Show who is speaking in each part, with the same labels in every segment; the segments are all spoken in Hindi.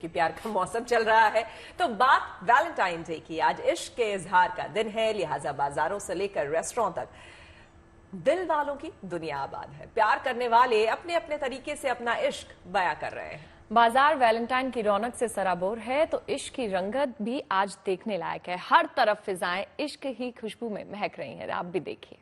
Speaker 1: कि प्यार का मौसम चल रहा है तो बात वैलेंटाइन डे की। आज इश्क के इजहार का दिन है, लिहाजा बाजारों से लेकर रेस्टोरेंट तक दिल वालों की दुनिया आबाद है। प्यार करने वाले अपने अपने तरीके से अपना इश्क बयां कर रहे हैं।
Speaker 2: बाजार वैलेंटाइन की रौनक से सराबोर है तो इश्क की रंगत भी आज देखने लायक है। हर तरफ फिजाएं इश्क ही खुशबू में महक रही हैं। आप भी देखिए।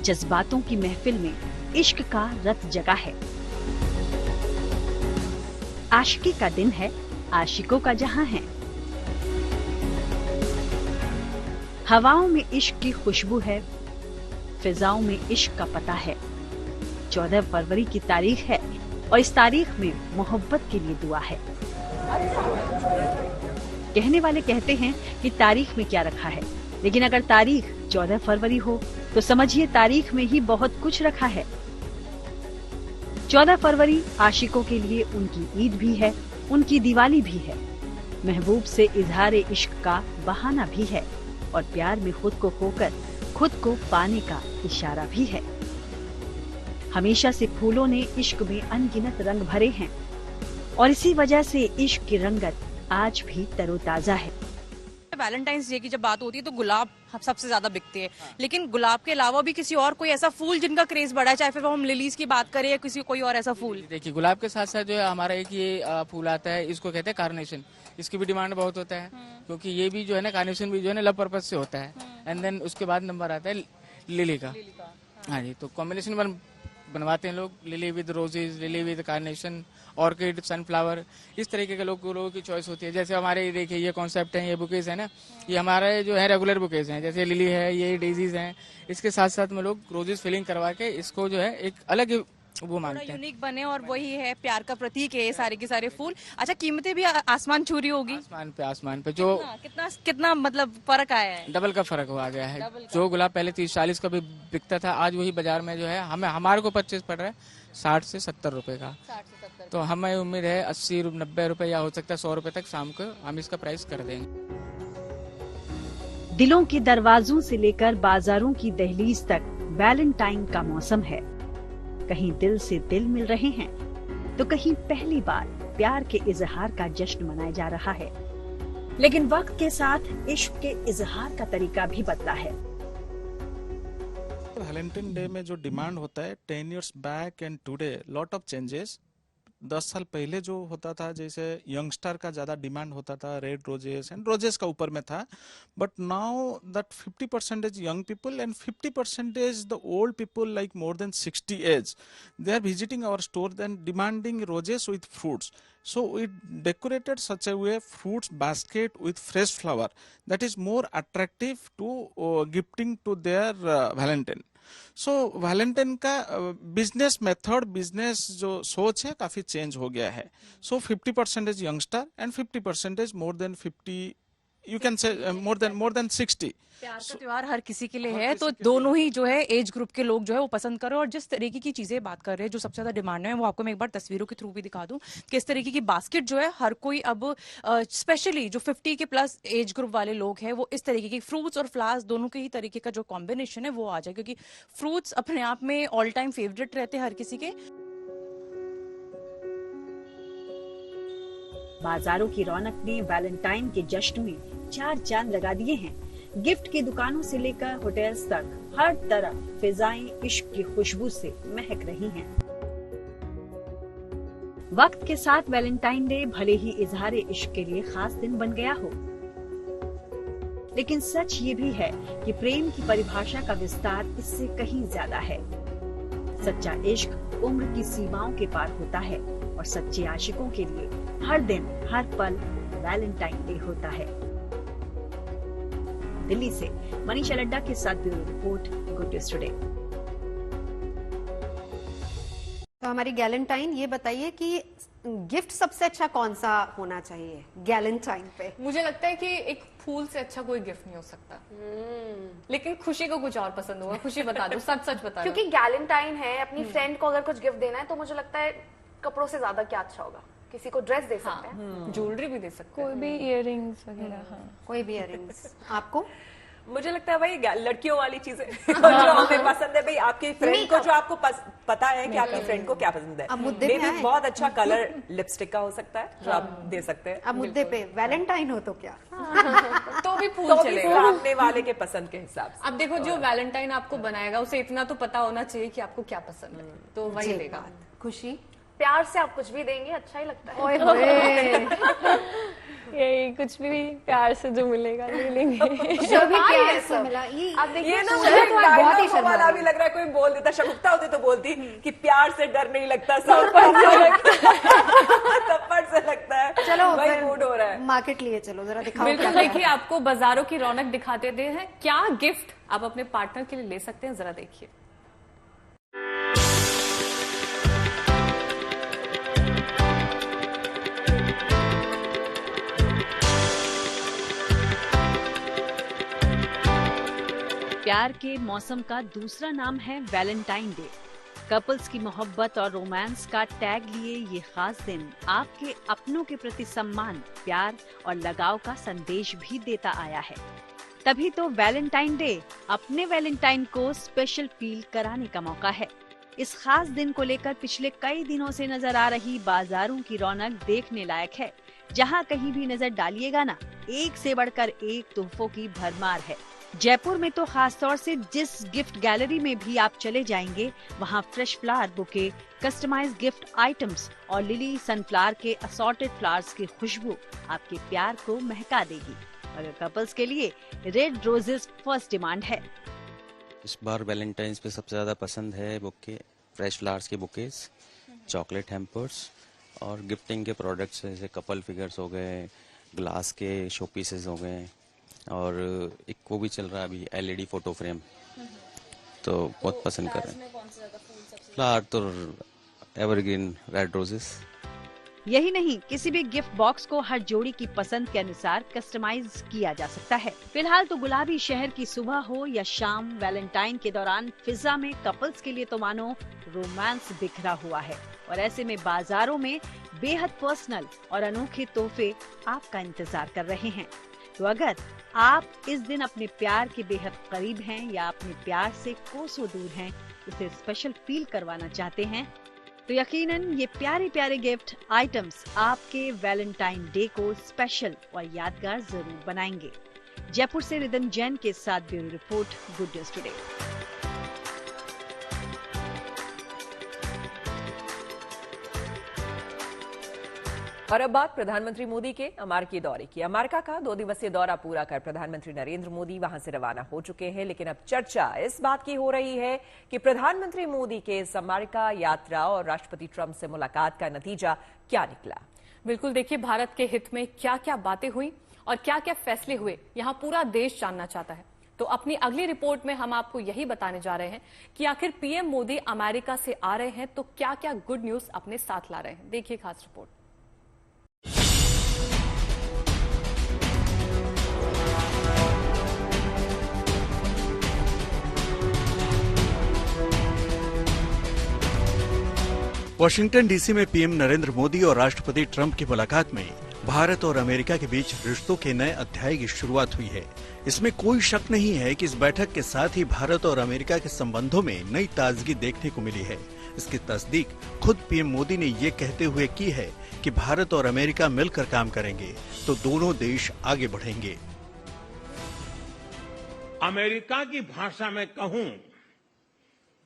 Speaker 3: जज्बातों की महफिल में इश्क का रत जगा है। आशिकी का दिन है, आशिकों का जहां है। हवाओं में इश्क की खुशबू है, फिजाओं में इश्क का पता है। 14 फरवरी की तारीख है और इस तारीख में मोहब्बत के लिए दुआ है। कहने वाले कहते हैं कि तारीख में क्या रखा है, लेकिन अगर तारीख 14 फरवरी हो तो समझिए तारीख में ही बहुत कुछ रखा है। 14 फरवरी आशिकों के लिए उनकी ईद भी है, उनकी दिवाली भी है। महबूब से इजहार इश्क का बहाना भी है और प्यार में खुद को खोकर खुद को पाने का इशारा भी है। हमेशा से फूलों ने इश्क में अनगिनत रंग भरे हैं और इसी वजह से इश्क की रंगत आज भी तरोताजा है।
Speaker 4: वैलेंटाइंस डे की जब बात होती है तो गुलाब सबसे ज्यादा बिकती है, लेकिन गुलाब के अलावा भी किसी और कोई ऐसा फूल जिनका क्रेज बढ़ा है, चाहे फिर हम लिलीज की बात करें या किसी कोई और ऐसा फूल।
Speaker 5: देखिए, गुलाब के साथ साथ जो है हमारा एक ये फूल आता है, इसको कहते हैं कार्नेशन। इसकी भी डिमांड बहुत होता है क्योंकि ये भी जो है ना, कार्नेशन भी जो है ना लव पर्पज से होता है। एंड देन उसके बाद नंबर आता है लिली का। हाँ जी, तो कॉम्बिनेशन बनवाते हैं लोग, lily with roses, lily with carnation, orchid, sunflower, इस तरीके के लोगों की चॉइस होती है। जैसे हमारे देखिए ये कॉन्सेप्ट है, ये बुकेज है ना, ये हमारे जो है रेगुलर बुकेज हैं, जैसे लिली है, ये डेजीज हैं। इसके साथ साथ में लोग रोजेज फिलिंग करवा के इसको जो है एक अलग वो मानते हैं,
Speaker 4: यूनिक बने और वही है प्यार का प्रतीक है सारे के सारे फूल। अच्छा, कीमतें भी आसमान छू रही होगी।
Speaker 5: आसमान पे जो
Speaker 4: कितना मतलब फर्क आया है,
Speaker 5: डबल का फर्क आ गया है। जो गुलाब पहले 30-40 का भी बिकता था, आज वही बाजार में जो है हमारे को परचेज पड़ रहा है 60 से 70 रुपए का। तो हमें उम्मीद है 80-90 रुपए या हो सकता है 100 रुपए तक शाम को हम इसका प्राइस कर देंगे।
Speaker 3: दिलों के दरवाजों से लेकर बाजारों की दहलीज तक वैलेंटाइन का मौसम है। कहीं दिल से दिल मिल रहे हैं तो कहीं पहली बार प्यार के इजहार का जश्न मनाया जा रहा है। लेकिन वक्त के साथ इश्क के इजहार का तरीका भी बदला है।
Speaker 6: वैलेंटाइन डे में जो डिमांड होता है 10 years back and today lot of changes. 10 साल पहले जो होता था, जैसे यंगस्टर का ज्यादा डिमांड होता था, रेड रोजेस एंड रोजेस का ऊपर में था, but now that 50% young people and 50% the old people like more than 60 age, they are visiting our store and demanding roses with fruits. So we decorated such a way fruits basket with fresh flower that is more attractive to gifting to their Valentine. So Valentine का बिजनेस मेथड, बिजनेस जो सोच है काफी चेंज हो गया है। सो 50% youngster and 50% more than 50, you can say more than 60।
Speaker 4: प्यार का त्योहार हर किसी के लिए है, तो दोनों ही जो है एज ग्रुप के लोग जो है वो पसंद कर रहे हैं। और जिस तरीके की चीजें बात कर रहे हैं जो सबसे ज्यादा डिमांड है, वो आपको मैं एक बार तस्वीरों के थ्रू भी दिखा दूं कि इस तरीके की बास्केट जो है हर कोई अब स्पेशली जो 50 के प्लस एज ग्रुप वाले लोग हैं वो इस तरीके की फ्रूट्स और फ्लावर्स दोनों के ही तरीके का जो कॉम्बिनेशन है वो आ जाए, क्योंकि फ्रूट्स अपने आप में ऑल टाइम फेवरेट रहते हैं हर किसी के।
Speaker 3: बाजारों की रौनक ने वैलेंटाइन के जश्न में 4 चांद लगा दिए हैं। गिफ्ट की दुकानों से लेकर होटल्स तक हर तरफ फिजाएं इश्क की खुशबू से महक रही हैं। वक्त के साथ वैलेंटाइन डे भले ही इजहार इश्क के लिए खास दिन बन गया हो, लेकिन सच ये भी है कि प्रेम की परिभाषा का विस्तार इससे कहीं ज्यादा है। सच्चा इश्क उम्र की सीमाओं के पार होता है और सच्चे आशिकों के लिए हर दिन हर पल वैलेंटाइन डे होता है। दिल्ली से मनीषा लड्डा के साथ bureau report, good news today.
Speaker 7: तो हमारी गैलेंटाइन, ये बताइए कि गिफ्ट सबसे अच्छा कौन सा होना चाहिए गैलेंटाइन पे?
Speaker 2: मुझे लगता है कि एक फूल से अच्छा कोई गिफ्ट नहीं हो सकता। लेकिन खुशी को कुछ और पसंद होगा। खुशी बता दो, सच सच बता दो।
Speaker 8: क्योंकि गैलेंटाइन है, अपनी फ्रेंड को अगर कुछ गिफ्ट देना है तो मुझे लगता है कपड़ों से ज्यादा क्या अच्छा होगा। किसी को ड्रेस दे सकते हैं,
Speaker 2: ज्वेलरी भी दे सकते हैं, कोई भी इयररिंग्स वगैरह। हाँ,
Speaker 7: कोई भी इयररिंग्स। आपको?
Speaker 1: मुझे लगता है भाई लड़कियों वाली चीजें जो हमें पसंद है भाई, आपकी फ्रेंड को जो आपको पता है कि आपकी फ्रेंड को क्या पसंद है।
Speaker 7: अब मुद्दे पे
Speaker 1: Maybe
Speaker 7: आए।
Speaker 1: बहुत अच्छा कलर लिपस्टिक का हो सकता है जो आप दे सकते हैं।
Speaker 7: अब मुद्दे पे वैलेंटाइन हो तो क्या?
Speaker 2: तो भी फूल
Speaker 1: तो भी
Speaker 2: चलेगा।
Speaker 1: सामने वाले के पसंद के हिसाब से।
Speaker 2: अब देखो, जो वैलेंटाइन आपको बनाएगा उसे इतना तो पता होना चाहिए कि आपको क्या पसंद है, तो वही
Speaker 7: जी
Speaker 2: देगा।
Speaker 7: बात। खुशी?
Speaker 8: प्यार से आप कुछ भी देंगे अच्छा ही लगता है।
Speaker 7: ओए होए।
Speaker 2: यही कुछ भी प्यार से जो मिलेगा ले लेंगे।
Speaker 7: जो भी प्यार से मिला ये
Speaker 8: आप देखिए
Speaker 1: ये ना
Speaker 7: मुझे
Speaker 1: मुझे
Speaker 7: तो बहुत ही
Speaker 1: डायलॉग
Speaker 7: शर्मा
Speaker 1: वाला
Speaker 7: रही
Speaker 1: भी लग रहा है, कोई बोल देता, शगुफ्ता होती तो बोलती कि प्यार से डर नहीं लगता, थप्पड़ से लगता है।
Speaker 7: चलो
Speaker 1: वही
Speaker 7: फिर
Speaker 1: मूड हो रहा है।
Speaker 7: मार्केट लिए चलो, जरा दिखाओ
Speaker 2: बिल्कुल।
Speaker 7: क्या
Speaker 2: देखिए, आपको बाजारों की रौनक दिखाते दे हैं क्या गिफ्ट आप अपने पार्टनर के लिए ले सकते हैं, जरा देखिए।
Speaker 3: प्यार के मौसम का दूसरा नाम है वैलेंटाइन डे। कपल्स की मोहब्बत और रोमांस का टैग लिए ये खास दिन आपके अपनों के प्रति सम्मान, प्यार और लगाव का संदेश भी देता आया है। तभी तो वैलेंटाइन डे अपने वैलेंटाइन को स्पेशल फील कराने का मौका है। इस खास दिन को लेकर पिछले कई दिनों से नजर आ रही बाजारों की रौनक देखने लायक है। जहां कहीं भी नजर डालिएगा ना, एक से बढ़कर एक तोहफों की भरमार है। जयपुर में तो खास तौर से जिस गिफ्ट गैलरी में भी आप चले जाएंगे, वहाँ fresh flower bouquet, customized gift items और लिली सनफ्लावर के असॉर्टेड फ्लावर्स की खुशबू आपके प्यार को महका देगी। मगर कपल्स के लिए रेड रोजेस फर्स्ट डिमांड है।
Speaker 9: इस बार वैलेंटाइंस पे सबसे ज्यादा पसंद है बुके, फ्रेश फ्लावर्स के बुकेस, चॉकलेट हैम्पर्स और गिफ्टिंग के प्रोडक्ट्स जैसे कपल फिगर्स हो गए, ग्लास के शो पीसेस हो गए और एक वो भी चल रहा है अभी LED फोटो फ्रेम, तो बहुत पसंद कर रहे हैं। फ्लावर तो एवरग्रीन रेड रोजेस।
Speaker 3: यही नहीं, किसी भी गिफ्ट बॉक्स को हर जोड़ी की पसंद के अनुसार कस्टमाइज किया जा सकता है। फिलहाल तो गुलाबी शहर की सुबह हो या शाम, वैलेंटाइन के दौरान फिजा में कपल्स के लिए तो मानो रोमांस बिखरा हुआ है। और ऐसे में बाजारों में बेहद पर्सनल और अनोखे तोहफे आपका इंतजार कर रहे हैं। तो अगर आप इस दिन अपने प्यार के बेहद करीब हैं या अपने प्यार से कोसों दूर हैं, उसे स्पेशल फील करवाना चाहते हैं, तो यकीनन ये प्यारे प्यारे गिफ्ट आइटम्स आपके वैलेंटाइन डे को स्पेशल और यादगार जरूर बनाएंगे। जयपुर से रिदन जैन के साथ bureau report, good news today.
Speaker 1: और अब बात प्रधानमंत्री मोदी के अमेरिकी दौरे की। अमेरिका का 2 दिवसीय दौरा पूरा कर प्रधानमंत्री नरेंद्र मोदी वहां से रवाना हो चुके हैं। लेकिन अब चर्चा इस बात की हो रही है कि प्रधानमंत्री मोदी के इस अमेरिका यात्रा और राष्ट्रपति ट्रंप से मुलाकात का नतीजा क्या निकला।
Speaker 2: बिल्कुल, देखिए, भारत के हित में क्या क्या बातें हुई और क्या क्या फैसले हुए, यहाँ पूरा देश जानना चाहता है। तो अपनी अगली रिपोर्ट में हम आपको यही बताने जा रहे हैं कि आखिर पीएम मोदी अमेरिका से आ रहे हैं तो क्या क्या गुड न्यूज अपने साथ ला रहे हैं। देखिए खास रिपोर्ट।
Speaker 10: वॉशिंगटन डीसी में पीएम नरेंद्र मोदी और राष्ट्रपति ट्रंप की मुलाकात में भारत और अमेरिका के बीच रिश्तों के नए अध्याय की शुरुआत हुई है। इसमें कोई शक नहीं है कि इस बैठक के साथ ही भारत और अमेरिका के संबंधों में नई ताजगी देखने को मिली है। इसकी तस्दीक खुद पीएम मोदी ने ये कहते हुए की है कि भारत और अमेरिका मिलकर काम करेंगे तो दोनों देश आगे बढ़ेंगे।
Speaker 11: अमेरिका की भाषा में कहूं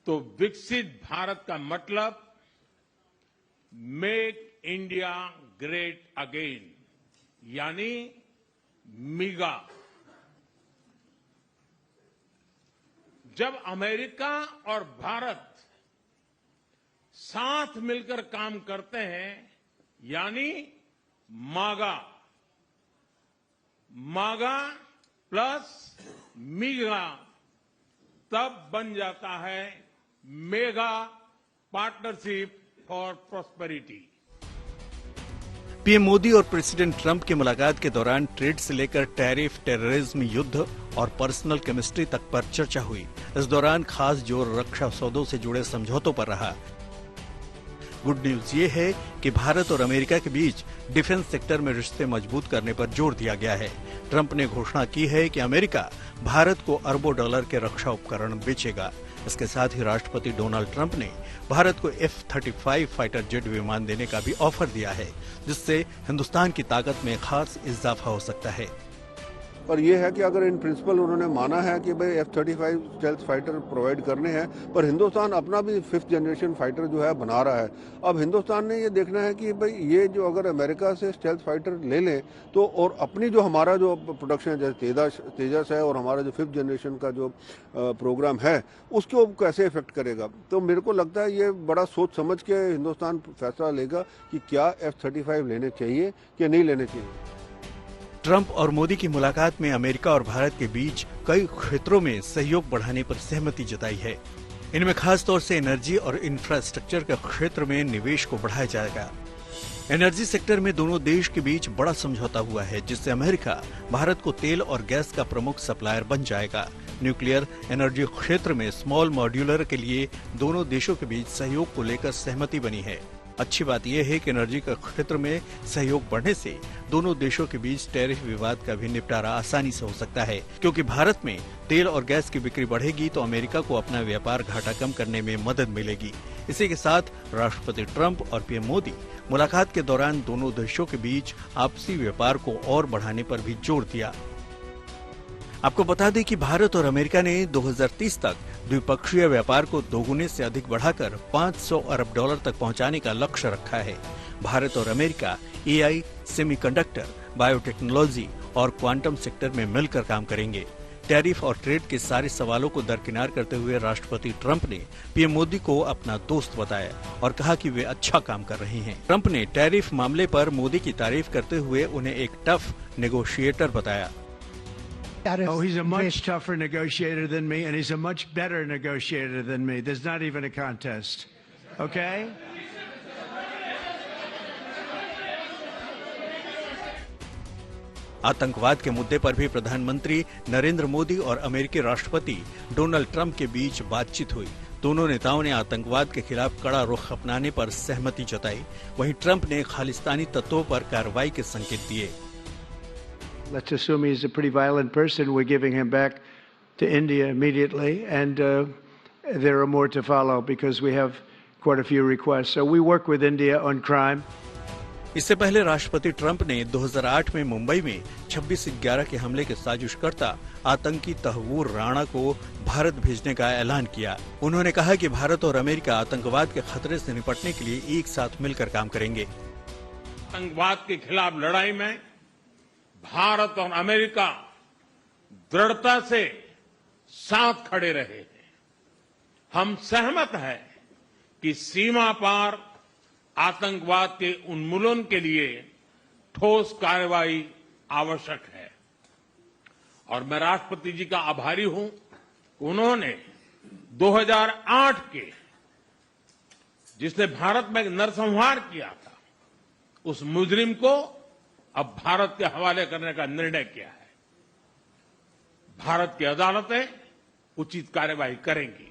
Speaker 11: तो विकसित भारत का मतलब मेक इंडिया ग्रेट अगेन, यानी मिगा। जब अमेरिका और भारत साथ मिलकर काम करते हैं, यानी मागा, मागा प्लस मिगा, तब बन जाता है mega partnership for prosperity.
Speaker 10: PM Modi और प्रेसिडेंट ट्रंप की मुलाकात के दौरान ट्रेड से लेकर टैरिफ, टेररिज्म, युद्ध और पर्सनल केमिस्ट्री तक पर चर्चा हुई। इस दौरान खास जोर रक्षा सौदों से जुड़े समझौतों पर रहा। गुड न्यूज ये है कि भारत और अमेरिका के बीच डिफेंस सेक्टर में रिश्ते मजबूत करने पर जोर दिया गया है। ट्रंप ने घोषणा की है कि अमेरिका भारत को अरबों डॉलर के रक्षा उपकरण बेचेगा। इसके साथ ही राष्ट्रपति डोनाल्ड ट्रंप ने भारत को F-35 फाइटर जेट विमान देने का भी ऑफर दिया है, जिससे हिंदुस्तान की ताकत में खास इजाफा हो सकता है।
Speaker 12: और ये है कि अगर इन प्रिंसिपल उन्होंने माना है कि भाई F-35 स्टेल्थ फाइटर प्रोवाइड करने हैं, पर हिंदुस्तान अपना भी 5th जनरेशन फाइटर जो है बना रहा है। अब हिंदुस्तान ने ये देखना है कि भाई ये जो अगर अमेरिका से स्टेल्थ फाइटर ले लें तो और अपनी जो हमारा जो प्रोडक्शन है जैसे तेजस है और हमारा जो 5th जनरेशन का जो प्रोग्राम है उसको कैसे इफेक्ट करेगा। तो मेरे को लगता है ये बड़ा सोच समझ के हिंदुस्तान फैसला लेगा कि क्या F-35 लेने चाहिए कि नहीं लेने चाहिए।
Speaker 10: ट्रंप और मोदी की मुलाकात में अमेरिका और भारत के बीच कई क्षेत्रों में सहयोग बढ़ाने पर सहमति जताई है। इनमें खास तौर से एनर्जी और इंफ्रास्ट्रक्चर के क्षेत्र में निवेश को बढ़ाया जाएगा। एनर्जी सेक्टर में दोनों देश के बीच बड़ा समझौता हुआ है, जिससे अमेरिका भारत को तेल और गैस का प्रमुख सप्लायर बन जाएगा। न्यूक्लियर एनर्जी क्षेत्र में स्मॉल मॉड्यूलर के लिए दोनों देशों के बीच सहयोग को लेकर सहमति बनी है। अच्छी बात यह है कि एनर्जी के क्षेत्र में सहयोग बढ़ने से दोनों देशों के बीच टैरिफ विवाद का भी निपटारा आसानी से हो सकता है, क्योंकि भारत में तेल और गैस की बिक्री बढ़ेगी तो अमेरिका को अपना व्यापार घाटा कम करने में मदद मिलेगी। इसी के साथ राष्ट्रपति ट्रंप और पीएम मोदी मुलाकात के दौरान दोनों देशों के बीच आपसी व्यापार को और बढ़ाने पर भी जोर दिया। आपको बता दें कि भारत और अमेरिका ने 2030 तक द्विपक्षीय व्यापार को दोगुने से अधिक बढ़ाकर 500 अरब डॉलर तक पहुंचाने का लक्ष्य रखा है। भारत और अमेरिका AI, सेमीकंडक्टर, बायोटेक्नोलॉजी और क्वांटम सेक्टर में मिलकर काम करेंगे। टैरिफ और ट्रेड के सारे सवालों को दरकिनार करते हुए राष्ट्रपति ट्रंप ने पीएम मोदी को अपना दोस्त बताया और कहा कि वे अच्छा काम कर रहे हैं। ट्रंप ने टैरिफ मामले पर मोदी की तारीफ करते हुए उन्हें एक टफ नेगोशिएटर बताया।
Speaker 13: Oh, he's a much tougher negotiator than me, and he's a much better negotiator than me. There's not even a contest. Okay?
Speaker 10: आतंकवाद के मुद्दे पर भी प्रधानमंत्री नरेंद्र मोदी और अमेरिकी राष्ट्रपति डोनाल्ड ट्रंप के बीच बातचीत हुई। दोनों नेताओं ने आतंकवाद के खिलाफ कड़ा रुख अपनाने पर सहमति जताई। वहीं ट्रंप ने खालिस्तानी तत्वों पर कार्रवाई के संकेत दिए।
Speaker 13: Let's assume he's a pretty violent person. We're giving him back to India immediately, and there are more to follow because we have quite a few requests. So we work with India on crime.
Speaker 10: इससे पहले राष्ट्रपति ट्रंप ने 2008 में मुंबई में 26/11 के हमले के साजिशकर्ता आतंकी तहव्वूर राणा को भारत भेजने का ऐलान किया। उन्होंने कहा कि भारत और अमेरिका आतंकवाद के खतरे से निपटने के लिए एक साथ मिलकर काम करेंगे।
Speaker 11: आतंकवाद के खिलाफ लड़ाई में भारत और अमेरिका दृढ़ता से साथ खड़े रहे हैं। हम सहमत हैं कि सीमा पार आतंकवाद के उन्मूलन के लिए ठोस कार्रवाई आवश्यक है और मैं राष्ट्रपति जी का आभारी हूं। उन्होंने 2008 के जिसने भारत में नरसंहार किया था उस मुजरिम को अब भारत के हवाले करने का निर्णय किया है। भारत की अदालतें उचित कार्यवाही करेंगी।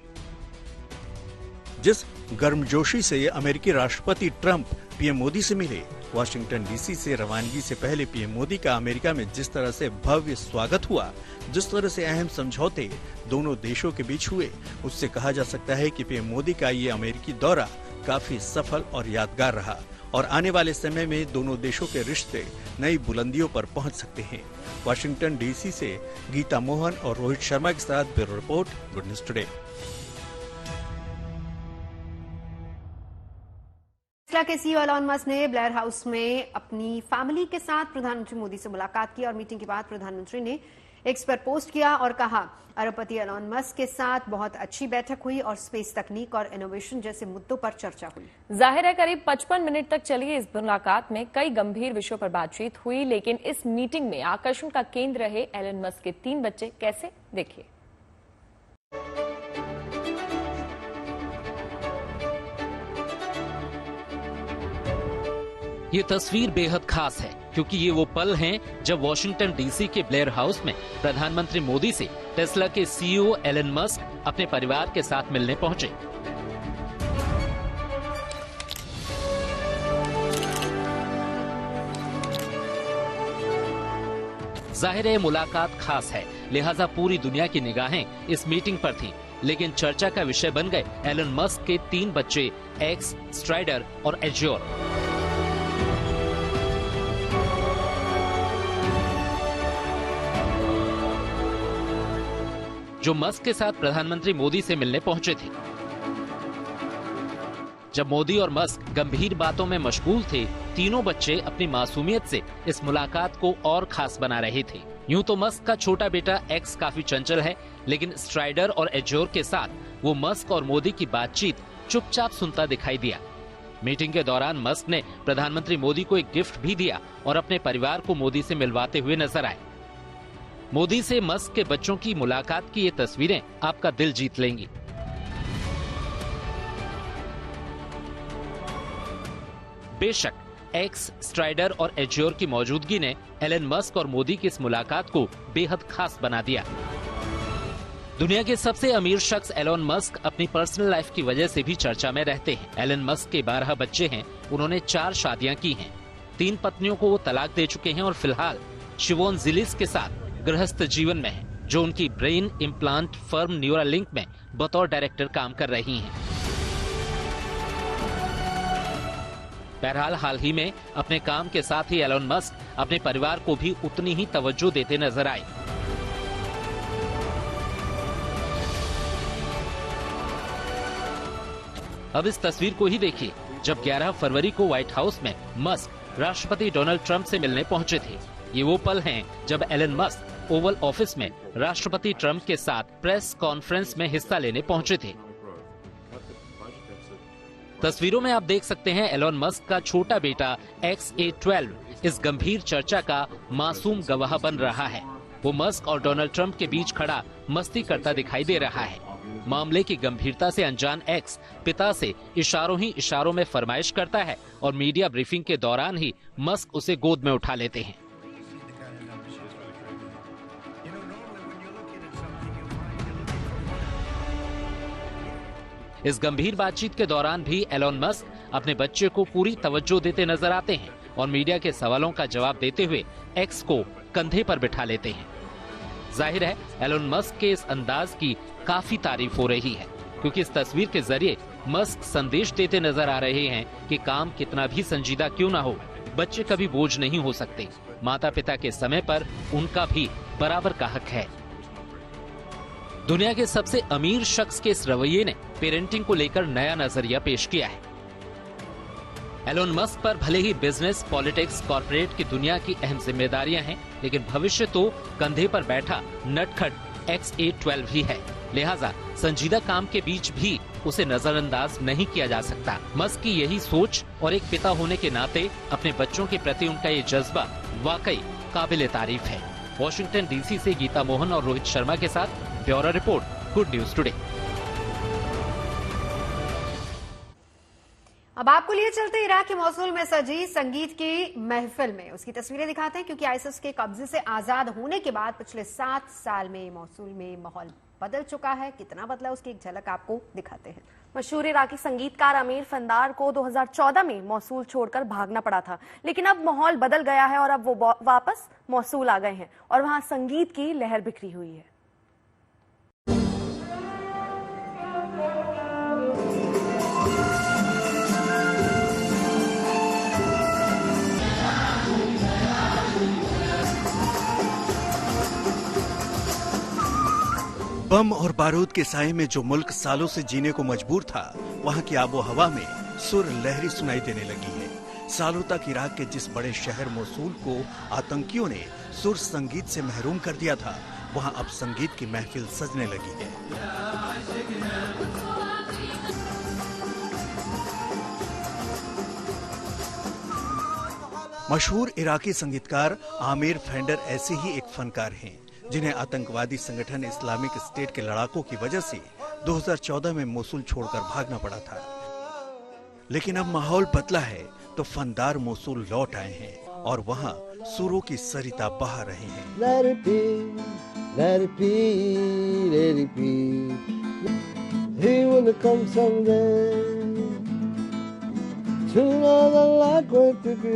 Speaker 10: जिस गर्मजोशी से अमेरिकी राष्ट्रपति ट्रंप पीएम मोदी से मिले, वाशिंगटन डीसी से रवानगी से पहले पीएम मोदी का अमेरिका में जिस तरह से भव्य स्वागत हुआ, जिस तरह से अहम समझौते दोनों देशों के बीच हुए, उससे कहा जा सकता है कि पीएम मोदी का ये अमेरिकी दौरा काफी सफल और यादगार रहा और आने वाले समय में दोनों देशों के रिश्ते नई बुलंदियों पर पहुंच सकते हैं। वाशिंगटन डीसी से गीता मोहन और रोहित शर्मा के साथ bureau report, good news today.
Speaker 7: Tesla के सीईओ एलन मस्क ने ब्लेयर हाउस में अपनी फैमिली के साथ प्रधानमंत्री मोदी से मुलाकात की और मीटिंग के बाद प्रधानमंत्री ने एक्स पर पोस्ट किया और कहा, अरबपति एलन मस्क के साथ बहुत अच्छी बैठक हुई और स्पेस तकनीक और इनोवेशन जैसे मुद्दों पर चर्चा हुई।
Speaker 2: जाहिर है करीब 55 मिनट तक चली इस मुलाकात में कई गंभीर विषयों पर बातचीत हुई, लेकिन इस मीटिंग में आकर्षण का केंद्र रहे एलन मस्क के 3 बच्चे। कैसे, देखिए।
Speaker 14: ये तस्वीर बेहद खास है क्योंकि ये वो पल हैं जब वॉशिंगटन डीसी के ब्लेयर हाउस में प्रधानमंत्री मोदी से टेस्ला के सीईओ एलन मस्क अपने परिवार के साथ मिलने पहुंचे। जाहिर है मुलाकात खास है, लिहाजा पूरी दुनिया की निगाहें इस मीटिंग पर थीं। लेकिन चर्चा का विषय बन गए एलन मस्क के 3 बच्चे एक्स, स्ट्राइडर और एज्योर। जो मस्क के साथ प्रधानमंत्री मोदी से मिलने पहुंचे थे। जब मोदी और मस्क गंभीर बातों में मशगूल थे, तीनों बच्चे अपनी मासूमियत से इस मुलाकात को और खास बना रहे थे। यूं तो मस्क का छोटा बेटा एक्स काफी चंचल है, लेकिन स्ट्राइडर और एज्योर के साथ वो मस्क और मोदी की बातचीत चुपचाप सुनता दिखाई दिया। मीटिंग के दौरान मस्क ने प्रधानमंत्री मोदी को एक गिफ्ट भी दिया और अपने परिवार को मोदी से मिलवाते हुए नजर आए। मोदी से मस्क के बच्चों की मुलाकात की ये तस्वीरें आपका दिल जीत लेंगी। बेशक एक्स, स्ट्राइडर और एज्योर की मौजूदगी ने एलन मस्क और मोदी की इस मुलाकात को बेहद खास बना दिया। दुनिया के सबसे अमीर शख्स एलन मस्क अपनी पर्सनल लाइफ की वजह से भी चर्चा में रहते हैं। एलन मस्क के 12 बच्चे हैं, उन्होंने 4 शादियां की हैं, 3 पत्नियों को वो तलाक दे चुके हैं और फिलहाल शिवोन जिलिस के साथ गृहस्थ जीवन में है, जो उनकी ब्रेन इम्प्लांट फर्म न्यूरालिंक में बतौर डायरेक्टर काम कर रही हैं। बहरहाल हाल ही में अपने काम के साथ ही एलन मस्क अपने परिवार को भी उतनी ही तवज्जो देते नजर आए। अब इस तस्वीर को ही देखिए, जब 11 फरवरी को व्हाइट हाउस में मस्क राष्ट्रपति डोनाल्ड ट्रंप से मिलने पहुंचे थे। ये वो पल हैं जब एलन मस्क ओवल ऑफिस में राष्ट्रपति ट्रंप के साथ प्रेस कॉन्फ्रेंस में हिस्सा लेने पहुंचे थे। तस्वीरों में आप देख सकते हैं एलन मस्क का छोटा बेटा XA12 इस गंभीर चर्चा का मासूम गवाह बन रहा है। वो मस्क और डोनाल्ड ट्रंप के बीच खड़ा मस्ती करता दिखाई दे रहा है। मामले की गंभीरता से अनजान एक्स पिता से इशारों ही इशारों में फरमाइश करता है और मीडिया ब्रीफिंग के दौरान ही मस्क उसे गोद में उठा लेते हैं। इस गंभीर बातचीत के दौरान भी एलन मस्क अपने बच्चे को पूरी तवज्जो देते नजर आते हैं और मीडिया के सवालों का जवाब देते हुए एक्स को कंधे पर बिठा लेते हैं। जाहिर है एलन मस्क के इस अंदाज की काफी तारीफ हो रही है, क्योंकि इस तस्वीर के जरिए मस्क संदेश देते नजर आ रहे हैं कि काम कितना भी संजीदा क्यों ना हो, बच्चे कभी बोझ नहीं हो सकते। माता पिता के समय पर उनका भी बराबर का हक है। दुनिया के सबसे अमीर शख्स के इस रवैये ने पेरेंटिंग को लेकर नया नजरिया पेश किया है। एलन मस्क पर भले ही बिजनेस, पॉलिटिक्स, कॉर्पोरेट की दुनिया की अहम जिम्मेदारियां हैं, लेकिन भविष्य तो कंधे पर बैठा नटखट XA12 ही है। लिहाजा संजीदा काम के बीच भी उसे नजरअंदाज नहीं किया जा सकता। मस्क की यही सोच और एक पिता होने के नाते अपने बच्चों के प्रति उनका ये जज्बा वाकई काबिले तारीफ है। वॉशिंगटन डीसी से गीता मोहन और रोहित शर्मा के साथ bureau report, good news today.
Speaker 7: अब आपको लिए चलते इराक के मौसूल में सजी संगीत की महफिल में उसकी तस्वीरें दिखाते हैं, क्योंकि आईएसआईएस के कब्जे से आजाद होने के बाद पिछले 7 साल में मौसूल में माहौल बदल चुका है। कितना बदला उसकी एक झलक आपको दिखाते हैं।
Speaker 8: मशहूर इराकी संगीतकार अमीर फंदार को 2014 में मौसूल छोड़कर भागना पड़ा था, लेकिन अब माहौल बदल गया है और अब वो वापस मौसूल आ गए हैं और वहां संगीत की लहर बिखरी हुई है।
Speaker 10: बम और बारूद के साए में जो मुल्क सालों से जीने को मजबूर था, वहाँ की आबो हवा में सुर लहरी सुनाई देने लगी है। सालों तक इराक के जिस बड़े शहर मोसूल को आतंकियों ने सुर संगीत से महरूम कर दिया था, वहाँ अब संगीत की महफिल सजने लगी है। मशहूर इराकी संगीतकार आमिर फैंडर ऐसे ही एक फनकार हैं, जिन्हें आतंकवादी संगठन इस्लामिक स्टेट के लड़ाकों की वजह से 2014 में मोसूल छोड़कर भागना पड़ा था। लेकिन अब माहौल बदला है तो फनदार मोसूल लौट आए हैं और वहाँ सुरों की सरिता बहा रहे हैं।
Speaker 15: Let it be, let it be, let it be. He will come someday. Tonight I like when to be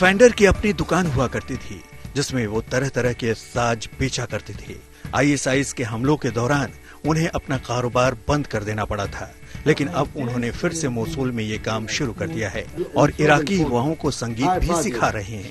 Speaker 10: fender की अपनी दुकान हुआ करती थी जिसमें वो तरह तरह के साज बेचा करते थे। ISIS के हमलों के दौरान उन्हें अपना कारोबार बंद कर देना पड़ा था, लेकिन अब उन्होंने फिर से मोसूल में ये काम शुरू कर दिया है और इराकी युवाओं को संगीत भी सिखा रहे हैं।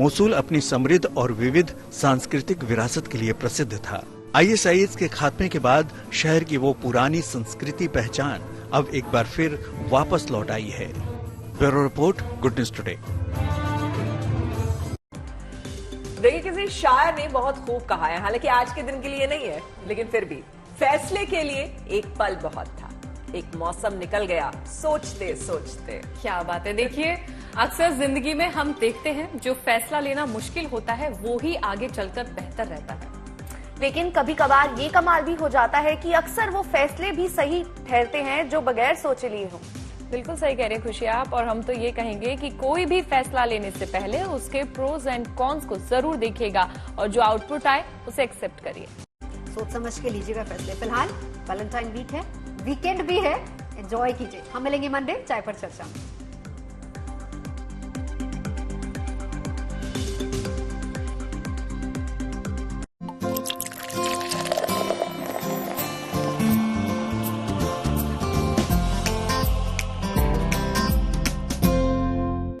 Speaker 10: मोसूल अपनी समृद्ध और विविध सांस्कृतिक विरासत के लिए प्रसिद्ध था। ISIS के खात्मे के बाद शहर की वो पुरानी संस्कृति पहचान अब एक बार फिर वापस लौट आई है। Bureau report, good news today.
Speaker 1: देखिए, किसी शायर ने बहुत खूब कहा है, हालांकि आज के दिन के लिए नहीं है, लेकिन फिर भी फैसले के लिए एक पल बहुत था, एक मौसम निकल गया सोचते सोचते।
Speaker 2: क्या बात है। देखिए, अक्सर जिंदगी में हम देखते हैं जो फैसला लेना मुश्किल होता है वो ही आगे चलकर बेहतर रहता है,
Speaker 8: लेकिन कभी कभार ये कमाल भी हो जाता है कि अक्सर वो फैसले भी सही ठहरते हैं जो बगैर सोचे लिए हों।
Speaker 2: बिल्कुल सही कह रहे हैं खुशी आप, और हम तो ये कहेंगे कि कोई भी फैसला लेने से पहले उसके प्रोज एंड कॉन्स को जरूर देखिएगा और जो आउटपुट आए उसे एक्सेप्ट करिए।
Speaker 7: सोच समझ के लीजिएगा फैसले। फिलहाल वैलेंटाइन वीक है, वीकेंड भी है, एंजॉय कीजिए। हम मिलेंगे मंडे चाय पर चर्चा में।